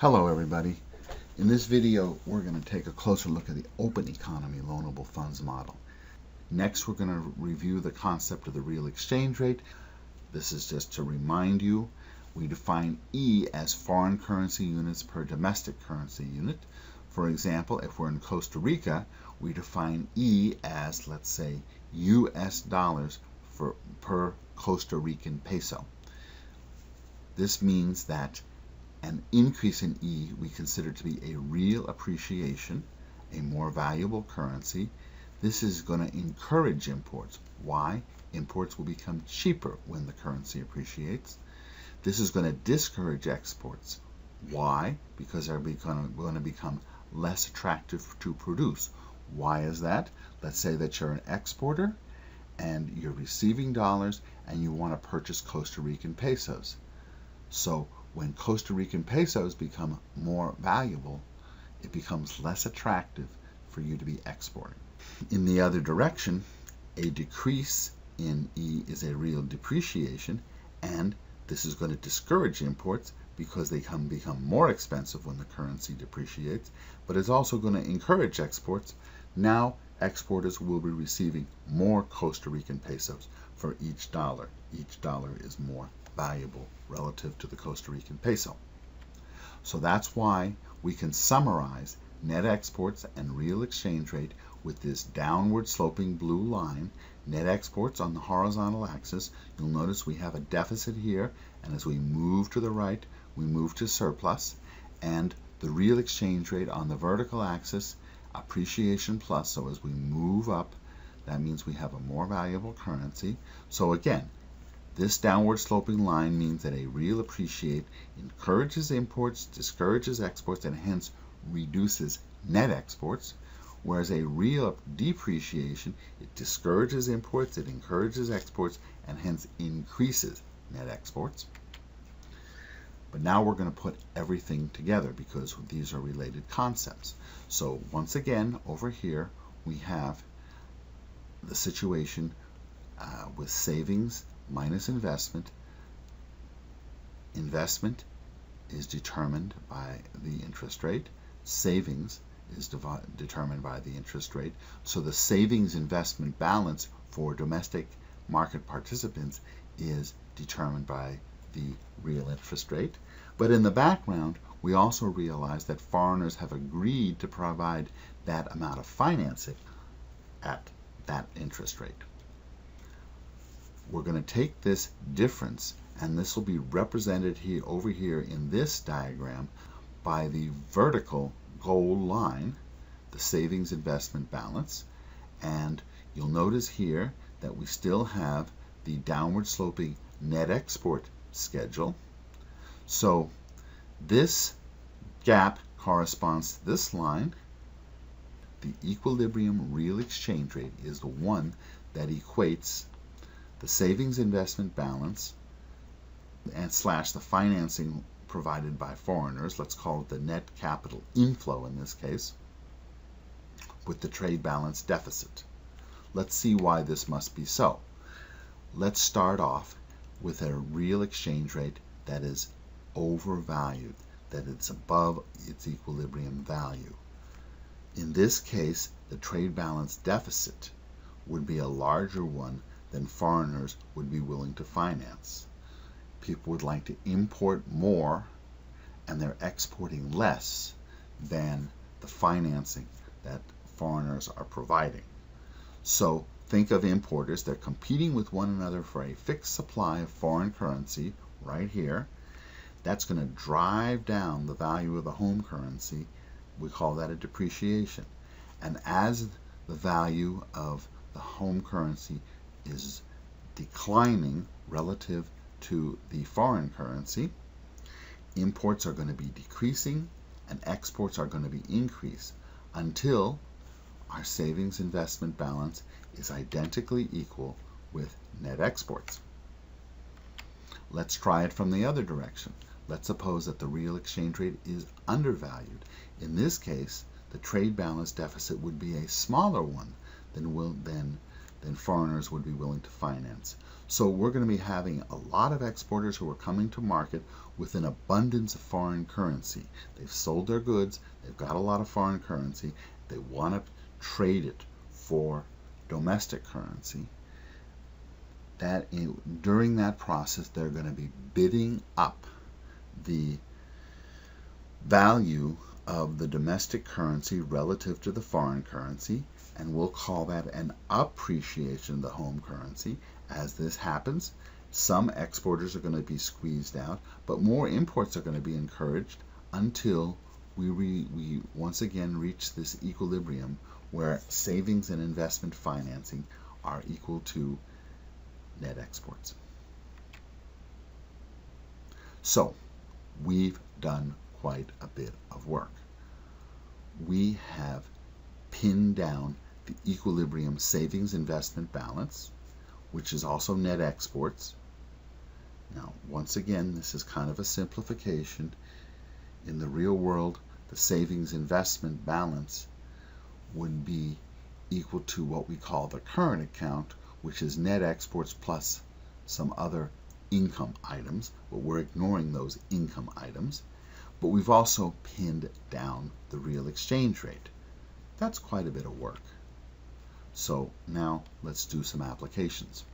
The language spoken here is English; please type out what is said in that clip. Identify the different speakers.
Speaker 1: Hello everybody. In this video we're going to take a closer look at the open economy loanable funds model. Next we're going to review the concept of the real exchange rate. This is just to remind you, we define E as foreign currency units per domestic currency unit. For example, if we're in Costa Rica, we define E as, let's say, US dollars per Costa Rican peso. This means that an increase in E we consider to be a real appreciation, a more valuable currency. This is going to encourage imports. Why? Imports will become cheaper when the currency appreciates. This is going to discourage exports. Why? Because they're going to become less attractive to produce. Why is that? Let's say that you're an exporter and you're receiving dollars and you want to purchase Costa Rican pesos. So when Costa Rican pesos become more valuable, it becomes less attractive for you to be exporting. In the other direction, a decrease in E is a real depreciation, and this is going to discourage imports because they become more expensive when the currency depreciates, but it's also going to encourage exports. Now exporters will be receiving more Costa Rican pesos for each dollar. Each dollar is more valuable relative to the Costa Rican peso. So that's why we can summarize net exports and real exchange rate with this downward sloping blue line. Net exports on the horizontal axis, you'll notice we have a deficit here, and as we move to the right, we move to surplus, and the real exchange rate on the vertical axis, appreciation plus. So as we move up, that means we have a more valuable currency. So again, this downward sloping line means that a real appreciate encourages imports, discourages exports, and hence reduces net exports, whereas a real depreciation, it discourages imports, it encourages exports, and hence increases net exports. But now we're going to put everything together because these are related concepts. So once again, over here we have the situation with savings minus investment. Investment is determined by the interest rate. Savings is determined by the interest rate. So the savings investment balance for domestic market participants is determined by the real interest rate. But in the background, we also realize that foreigners have agreed to provide that amount of financing at that interest rate. We're going to take this difference, and this will be represented here over here in this diagram by the vertical goal line, the savings investment balance, and you'll notice here that we still have the downward sloping net export schedule. So this gap corresponds to this line. The equilibrium real exchange rate is the one that equates the savings investment balance and slash the financing provided by foreigners, let's call it the net capital inflow in this case, with the trade balance deficit. Let's see why this must be so. Let's start off with a real exchange rate that is overvalued, that it's above its equilibrium value. In this case, the trade balance deficit would be a larger one than foreigners would be willing to finance. People would like to import more, and they're exporting less than the financing that foreigners are providing. So think of importers, they're competing with one another for a fixed supply of foreign currency right here. That's going to drive down the value of the home currency. We call that a depreciation. And as the value of the home currency is declining relative to the foreign currency, imports are going to be decreasing and exports are going to be increased until our savings investment balance is identically equal with net exports. Let's try it from the other direction. Let's suppose that the real exchange rate is undervalued. In this case, the trade balance deficit would be a smaller one than than foreigners would be willing to finance. So we're going to be having a lot of exporters who are coming to market with an abundance of foreign currency. They've sold their goods, they've got a lot of foreign currency, they want to trade it for domestic currency. During that process, they're going to be bidding up the value of the domestic currency relative to the foreign currency, and we'll call that an appreciation of the home currency. As this happens, some exporters are going to be squeezed out, but more imports are going to be encouraged until we once again reach this equilibrium where savings and investment financing are equal to net exports. So we've done quite a bit of work. We have pinned down the equilibrium savings investment balance, which is also net exports. Now, once again, this is kind of a simplification. In the real world, the savings investment balance would be equal to what we call the current account, which is net exports plus some other income items, but we're ignoring those income items. But we've also pinned down the real exchange rate. That's quite a bit of work. So now let's do some applications.